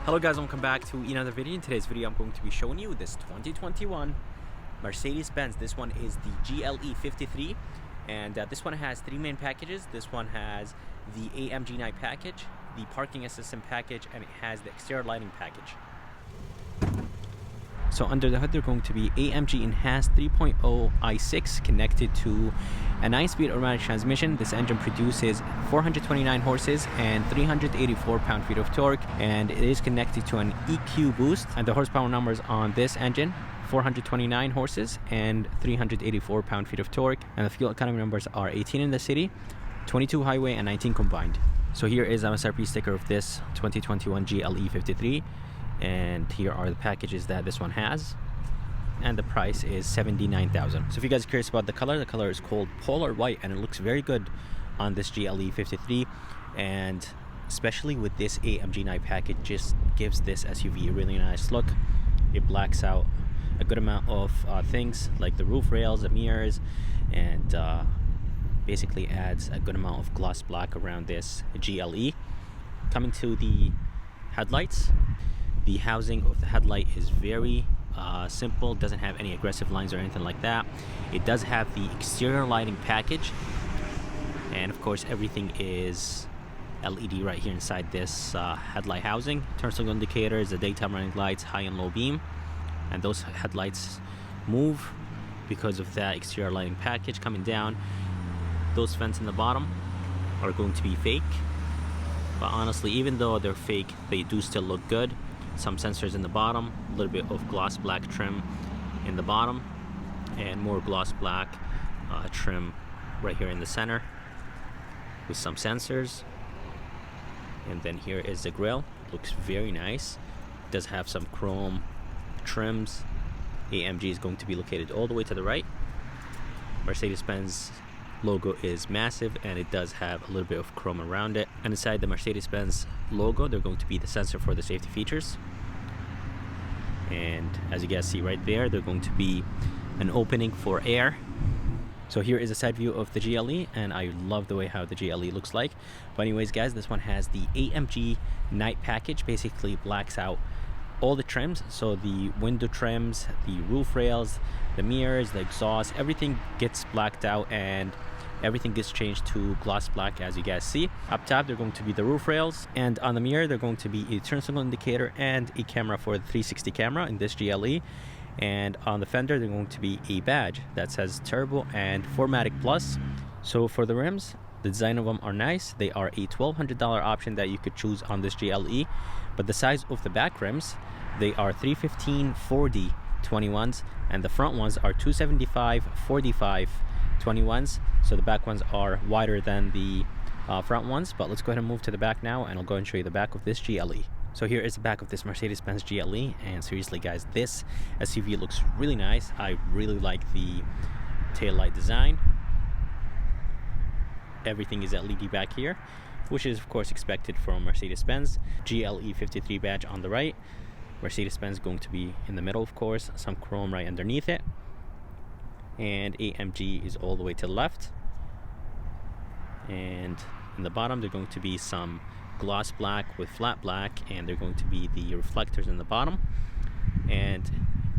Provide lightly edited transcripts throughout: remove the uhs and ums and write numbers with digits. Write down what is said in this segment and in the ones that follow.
Hello guys, welcome back to another video. In today's video I'm going to be showing you this 2021 Mercedes-Benz. This one is the GLE 53 and this one has three main packages. This one has the AMG night package, the parking assistant package, and it has the exterior lighting package. So under the hood they're going to be AMG enhanced 3.0 i6 connected to a 9-speed automatic transmission. This engine produces 429 horses and 384 pound-feet of torque, and it is connected to an EQ boost. And the horsepower numbers on this engine: 429 horses and 384 pound-feet of torque. And the fuel economy numbers are 18 in the city, 22 highway, and 19 combined. So here is an MSRP sticker of this 2021 GLE 53. And here are the packages that this one has, and the price is $79,000. So if you guys are curious about the color is called Polar White, and it looks very good on this GLE 53, and especially with this AMG night package, just gives this SUV a really nice look. It blacks out a good amount of things like the roof rails, the mirrors, and basically adds a good amount of gloss black around this GLE. Coming to the headlights, the housing of the headlight is very simple, doesn't have any aggressive lines or anything like that. It does have the exterior lighting package, and of course everything is LED right here inside this headlight housing. Turn signal indicators, the daytime running lights, high and low beam, and those headlights move because of that exterior lighting package. Coming down, those vents in the bottom are going to be fake, but honestly, even though they're fake, they do still look good. Some sensors in the bottom, a little bit of gloss black trim in the bottom, and more gloss black trim right here in the center with some sensors. And then here is the grille. Looks very nice. It does have some chrome trims. AMG is going to be located all the way to the right. Mercedes-Benz logo is massive, and it does have a little bit of chrome around it. And inside the Mercedes-Benz logo, they're going to be the sensor for the safety features. And as you guys see right there, they're going to be an opening for air. So here is a side view of the GLE, and I love the way how the GLE looks like. But anyways guys, this one has the AMG night package. Basically blacks out all the trims, so the window trims, the roof rails, the mirrors, the exhaust, everything gets blacked out, and everything gets changed to gloss black, as you guys see. Up top, they're going to be the roof rails, and on the mirror, they're going to be a turn signal indicator and a camera for the 360 camera in this GLE. And on the fender, they're going to be a badge that says Turbo and 4MATIC Plus. So for the rims, the design of them are nice. They are a $1,200 option that you could choose on this GLE, but the size of the back rims, they are 315 4D 21s, and the front ones are 275 45 21s. So the back ones are wider than the front ones. But let's go ahead and move to the back now, and I'll go and show you the back of this GLE. So here is the back of this Mercedes-Benz GLE, and seriously guys, this SUV looks really nice. I really like the taillight design. Everything is LED back here, which is of course expected from Mercedes-Benz. GLE 53 badge on the right. Mercedes-Benz going to be in the middle, of course, some chrome right underneath it, and AMG is all the way to the left. And in the bottom, they're going to be some gloss black with flat black, and they're going to be the reflectors in the bottom, and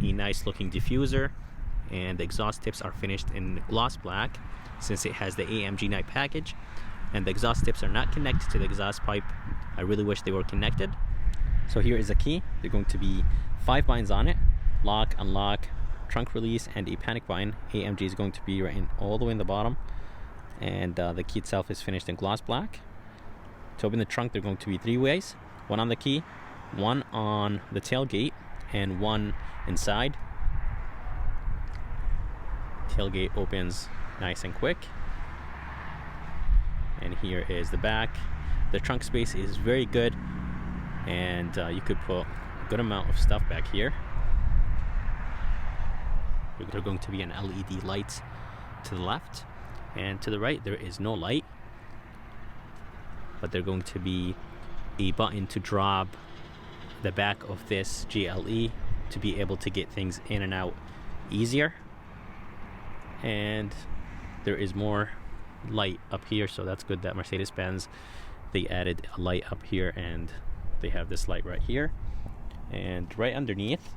a nice looking diffuser. And the exhaust tips are finished in gloss black, since it has the AMG night package, and the exhaust tips are not connected to the exhaust pipe. I really wish they were connected. So here is a key. They're going to be 5 buttons on it: lock, unlock, trunk release, and a panic button. AMG is going to be right in all the way in the bottom, and the key itself is finished in gloss black. To open the trunk, they're going to be 3 ways: one on the key, one on the tailgate, and one inside. Tailgate opens nice and quick. And here is the back. The trunk space is very good, and you could put a good amount of stuff back here. There's going to be an LED light to the left, and to the right there is no light, but there's going to be a button to drop the back of this GLE to be able to get things in and out easier. And there is more light up here, so that's good that Mercedes-Benz, they added a light up here and they have this light right here, and right underneath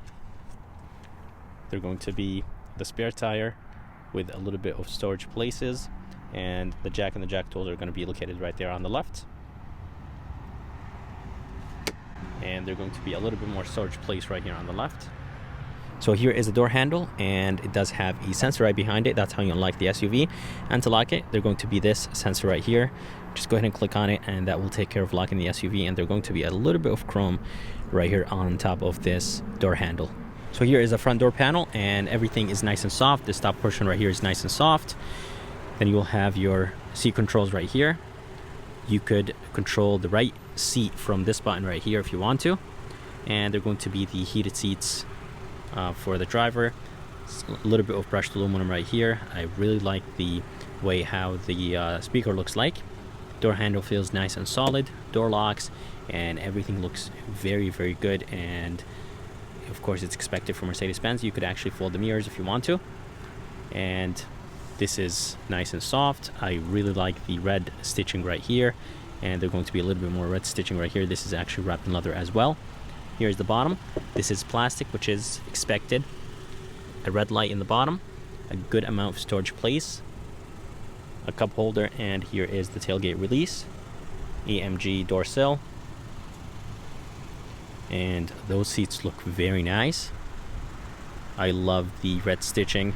they're going to be the spare tire with a little bit of storage places, and the jack and the jack tools are going to be located right there on the left. And they're going to be a little bit more storage place right here on the left. So here is the door handle, and it does have a sensor right behind it. That's how you unlock the SUV. And to lock it, they're going to be this sensor right here. Just go ahead and click on it, and that will take care of locking the SUV. And they're going to be a little bit of chrome right here on top of this door handle. So here is the front door panel, and everything is nice and soft. The top portion right here is nice and soft. Then you will have your seat controls right here. You could control the right seat from this button right here if you want to. And they're going to be the heated seats for the driver. It's a little bit of brushed aluminum right here. I really like the way how the speaker looks like. Door handle feels nice and solid. Door locks, and everything looks very, very good. And of course, it's expected from Mercedes-Benz. You could actually fold the mirrors if you want to. And this is nice and soft. I really like the red stitching right here, and they're going to be a little bit more red stitching right here. This is actually wrapped in leather as well. Here's the bottom. This is plastic, which is expected. A red light in the bottom, a good amount of storage place, a cup holder, and here is the tailgate release, AMG door sill, and those seats look very nice. I love the red stitching.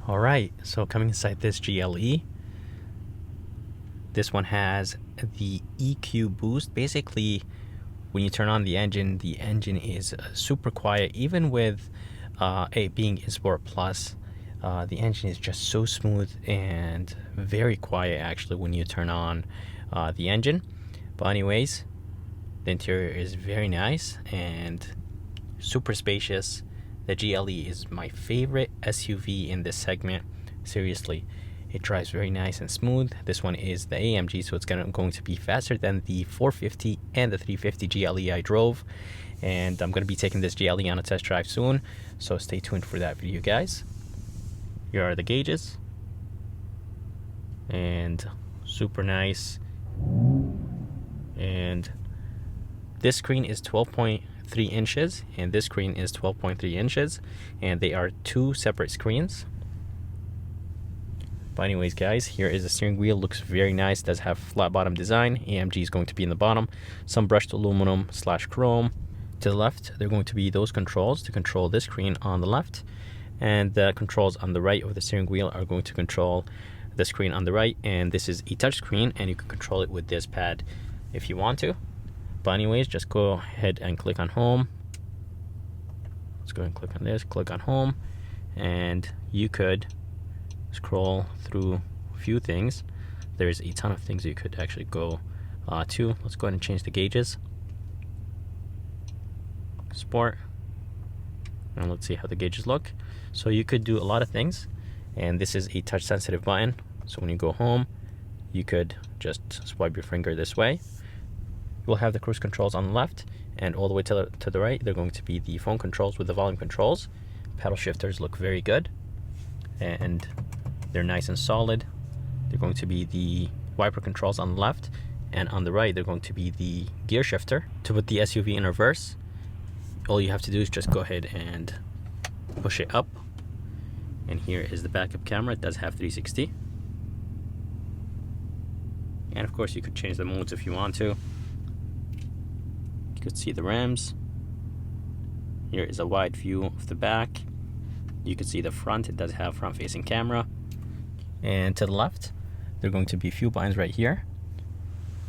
Alright, so coming inside this GLE, this one has the EQ boost. Basically, when you turn on the engine is super quiet. Even with it being in Sport Plus, the engine is just so smooth and very quiet actually when you turn on the engine. But anyways, the interior is very nice and super spacious. The GLE is my favorite SUV in this segment. Seriously, it drives very nice and smooth. This one is the AMG, so it's going to be faster than the 450 and the 350 GLE I drove. And I'm going to be taking this GLE on a test drive soon, so stay tuned for that video, guys. Here are the gauges, and super nice. And this screen is 12.3 inches, and this screen is 12.3 inches, and they are two separate screens. But anyways, guys, here is the steering wheel. Looks very nice. Does have flat bottom design. AMG is going to be in the bottom. Some brushed aluminum / chrome. To the left, they're going to be those controls to control this screen on the left, and the controls on the right of the steering wheel are going to control the screen on the right. And this is a touch screen, and you can control it with this pad if you want to. But anyways, just go ahead and click on home. Let's go and click on this, click on home, and you could scroll through a few things. There's a ton of things you could actually go to. Let's go ahead and change the gauges. Sport, and let's see how the gauges look. So you could do a lot of things, and this is a touch sensitive button, so when you go home you could just swipe your finger this way. You'll have the cruise controls on the left, and all the way to the right they're going to be the phone controls with the volume controls. Pedal shifters look very good, and they're nice and solid. They're going to be the wiper controls on the left, and on the right they're going to be the gear shifter. To put the SUV in reverse, all you have to do is just go ahead and push it up, and here is the backup camera. It does have 360, and of course you could change the modes if you want to. You could see the rims. Here is a wide view of the back. You can see the front. It does have front facing camera. And to the left there are going to be a few buttons right here.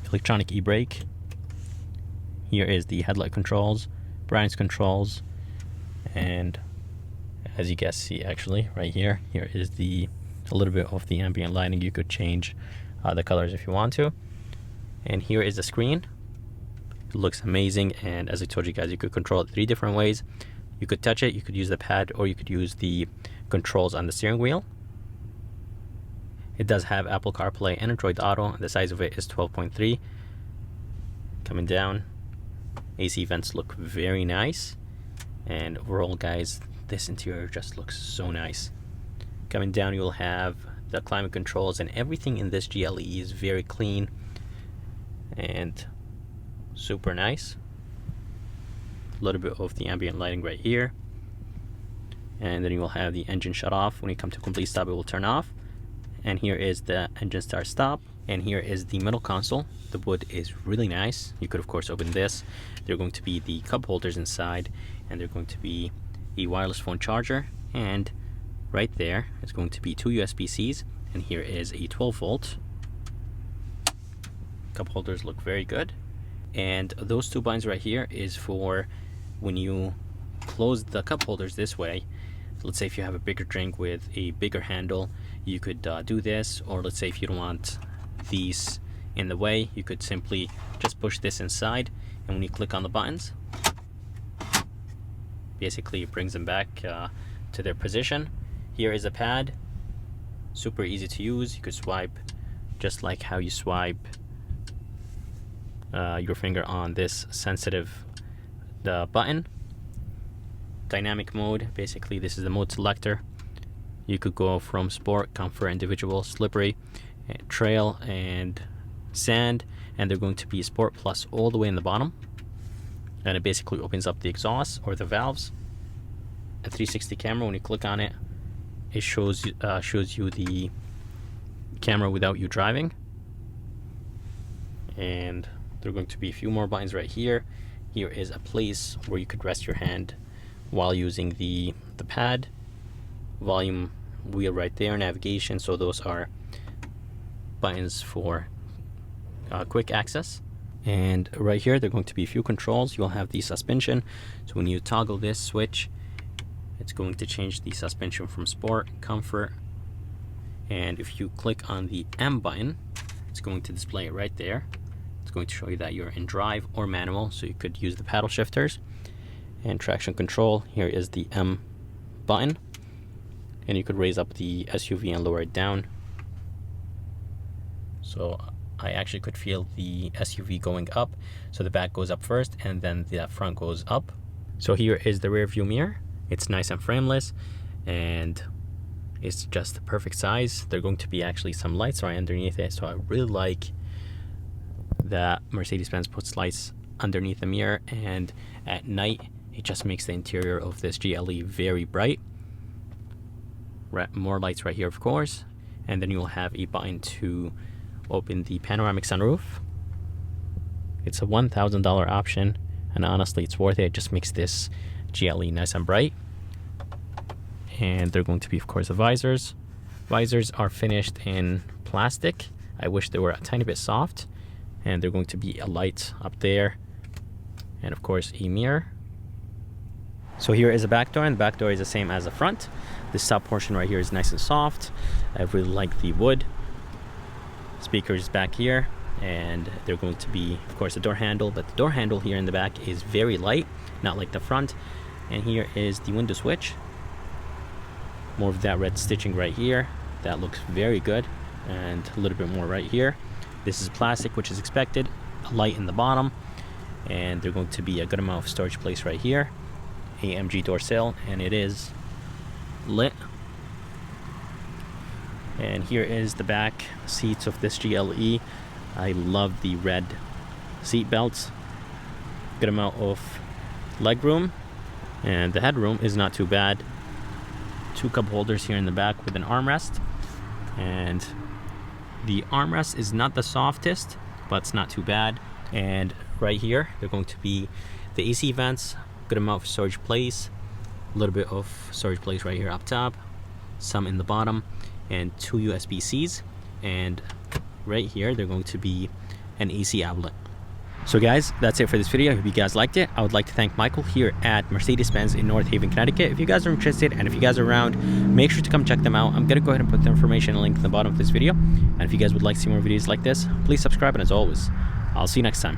Electronic e-brake. Here is the headlight controls, brightness controls, and as you guys see actually right here, here is a little bit of the ambient lighting. You could change the colors if you want to. And here is the screen. It looks amazing, and as I told you guys, you could control it 3 different ways. You could touch it, you could use the pad, or you could use the controls on the steering wheel. It does have Apple CarPlay and Android Auto. The size of it is 12.3. Coming down, AC vents look very nice. And overall, guys, this interior just looks so nice. Coming down, you'll have the climate controls, and everything in this GLE is very clean and super nice. A little bit of the ambient lighting right here. And then you will have the engine shut off. When you come to complete stop, it will turn off. And here is the engine start stop. And here is the middle console. The wood is really nice. You could of course open this. There are going to be the cup holders inside, and they're going to be a wireless phone charger, and right there is going to be 2 USB-Cs, and here is a 12 volt. Cup holders look very good. And those 2 buttons right here is for when you close the cup holders this way. Let's say if you have a bigger drink with a bigger handle, you could do this, or let's say if you don't want these in the way, you could simply just push this inside, and when you click on the buttons, basically it brings them back to their position. Here is a pad, super easy to use. You could swipe just like how you swipe your finger on this sensitive button. Dynamic mode, basically this is the mode selector. You could go from sport, comfort, individual, slippery, trail, and sand, and they're going to be sport plus all the way in the bottom. And it basically opens up the exhaust or the valves. A 360 camera, when you click on it, it shows you the camera without you driving. And there are going to be a few more buttons right here. Here is a place where you could rest your hand while using the pad. Volume wheel right there, navigation, so those are buttons for quick access. And right here there are going to be a few controls. You'll have the suspension, so when you toggle this switch, it's going to change the suspension from sport, comfort, and if you click on the M button, it's going to display it right there. It's going to show you that you're in drive or manual, so you could use the paddle shifters. And traction control, here is the M button, and you could raise up the SUV and lower it down. So I actually could feel the SUV going up, so the back goes up first and then the front goes up. So here is the rear view mirror. It's nice and frameless, and it's just the perfect size. There are going to be actually some lights right underneath it, so I really like that Mercedes-Benz puts lights underneath the mirror, and at night it just makes the interior of this GLE very bright. More lights right here, of course, and then you'll have a button to open the panoramic sunroof. It's a $1,000 option, and honestly it's worth it. It just makes this GLE nice and bright. And they're going to be, of course, the visors. Visors are finished in plastic. I wish they were a tiny bit soft. And they're going to be a light up there, and of course a mirror. So here is the back door, and the back door is the same as the front. This top portion right here is nice and soft. I really like the wood. Speakers back here, and they're going to be, of course, the door handle, but the door handle here in the back is very light, not like the front. And here is the window switch. More of that red stitching right here. That looks very good, and a little bit more right here. This is plastic, which is expected. A light in the bottom, and there's going to be a good amount of storage place right here. AMG door sill, and it is lit. And here is the back seats of this GLE. I love the red seat belts. Good amount of leg room, and the headroom is not too bad. 2 cup holders here in the back with an armrest, and the armrest is not the softest, but it's not too bad. And right here they're going to be the AC vents, good amount of storage place, a little bit of storage place right here up top, some in the bottom, and 2 USB-Cs. And right here they're going to be an AC outlet. So guys, that's it for this video. I hope you guys liked it. I would like to thank Michael here at Mercedes-Benz in North Haven, Connecticut. If you guys are interested, and if you guys are around, make sure to come check them out. I'm gonna go ahead and put the information and link in the bottom of this video. And if you guys would like to see more videos like this, please subscribe, and as always, I'll see you next time.